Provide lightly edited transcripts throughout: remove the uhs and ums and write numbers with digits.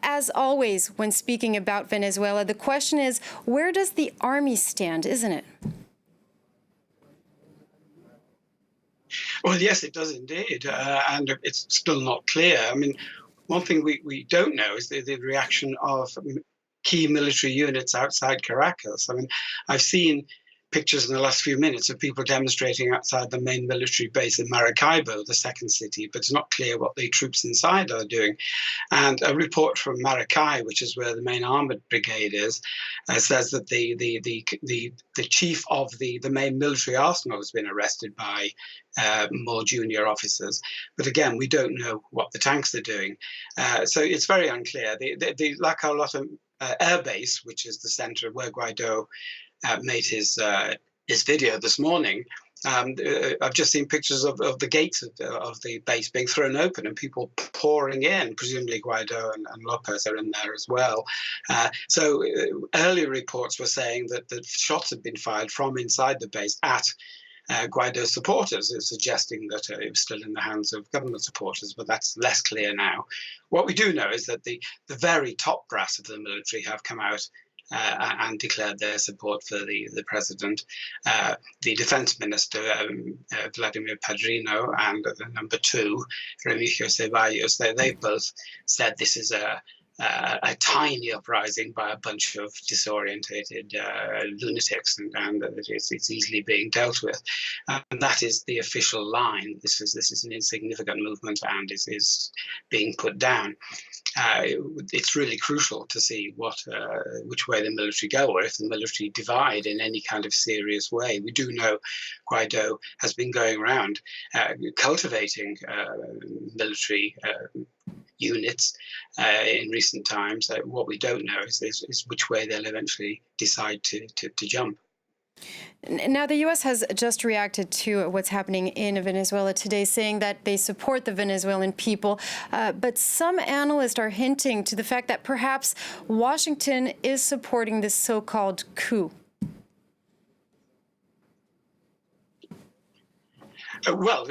As always, when speaking about Venezuela, the question is, where does the army stand, isn't it? Well, yes, it does indeed, and it's still not clear. I mean, one thing we don't know is the reaction of key military units outside Caracas. I mean, I've seen pictures in the last few minutes of people demonstrating outside the main military base in Maracaibo, the second city, but it's not clear what the troops inside are doing. And a report from Maracay, which is where the main armored brigade is, says that the chief of the main military arsenal has been arrested by more junior officers. But again, we don't know what the tanks are doing. So it's very unclear. The La Carlota air base, which is the center where Guaido made his video this morning. I've just seen pictures of the gates of the base being thrown open and people pouring in. Presumably Guaido and Lopez are in there as well. So earlier reports were saying that shots had been fired from inside the base at Guaido supporters, suggesting that it was still in the hands of government supporters, but that's less clear now. What we do know is that the very top brass of the military have come out and declared their support for the president. The defense minister, Vladimir Padrino, and the number two, Remigio Ceballos, they both said this is a tiny uprising by a bunch of disorientated lunatics, and that it's easily being dealt with. And that is the official line. This is an insignificant movement and is being put down. It's really crucial to see which way the military go, or if the military divide in any kind of serious way. We do know Guaido has been going around cultivating military units in recent times. What we don't know is which way they'll eventually decide to jump. Now, the U.S. has just reacted to what's happening in Venezuela today, saying that they support the Venezuelan people. But some analysts are hinting to the fact that perhaps Washington is supporting this so-called coup. Well,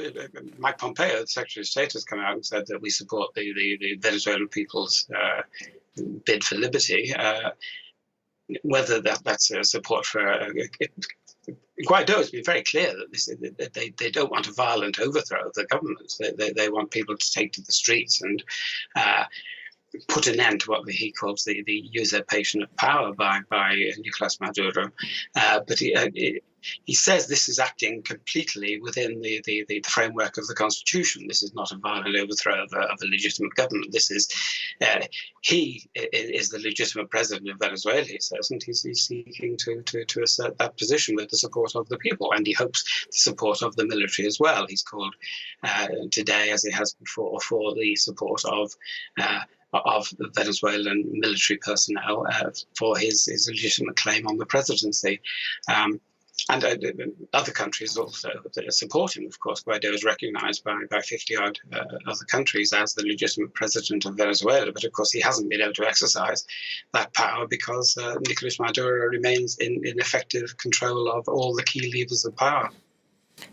Mike Pompeo, the Secretary of State, has come out and said that we support the Venezuelan people's bid for liberty. Whether that's a support for Guaido has been very clear that they don't want a violent overthrow of the government. They want people to take to the streets and put an end to what he calls the usurpation of power by Nicolas Maduro. But he says this is acting completely within the framework of the Constitution. This is not a violent overthrow of a legitimate government. This is he is the legitimate president of Venezuela, he says, and he's seeking to assert that position with the support of the people, and he hopes the support of the military as well. He's called today, as he has before, for the support of the Venezuelan military personnel for his legitimate claim on the presidency. And other countries also support him. Of course, Guaido is recognized by 50-odd other countries as the legitimate president of Venezuela. But of course, he hasn't been able to exercise that power because Nicolas Maduro remains in effective control of all the key levers of power.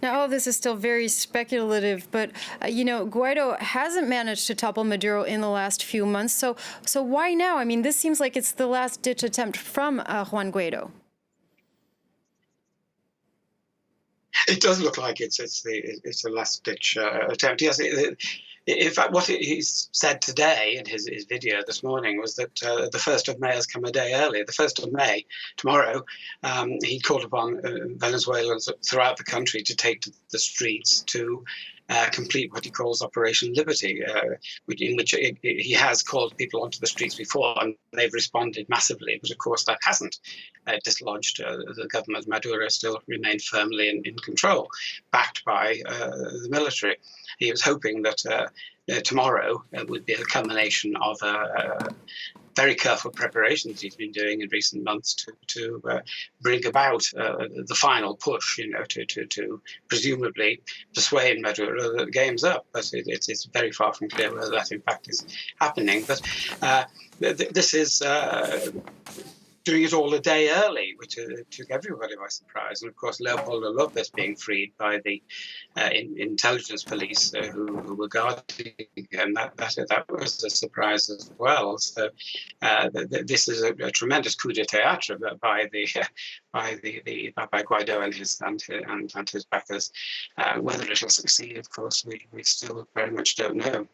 Now, all of this is still very speculative, but, Guaido hasn't managed to topple Maduro in the last few months. So why now? I mean, this seems like it's the last-ditch attempt from Juan Guaido. It does look like it's the last-ditch attempt. Yes, in fact, what he said today in his video this morning was that the 1st of May has come a day earlier. The 1st of May, tomorrow, he called upon Venezuelans throughout the country to take to the streets to complete what he calls Operation Liberty, in which he has called people onto the streets before, and they've responded massively. But of course, that hasn't dislodged the government. Maduro still remained firmly in control, backed by the military. He was hoping that tomorrow would be a culmination of very careful preparations he's been doing in recent months to bring about the final push, to presumably persuade Maduro that the game's up. But it's very far from clear whether that in fact is happening. But this is doing it all a day early, which took everybody by surprise. And of course, Leopoldo Lopez being freed by the intelligence police who were guarding him, that was a surprise as well. So this is a tremendous coup de théâtre by Guaido and his backers. Whether it will succeed, of course, we still very much don't know.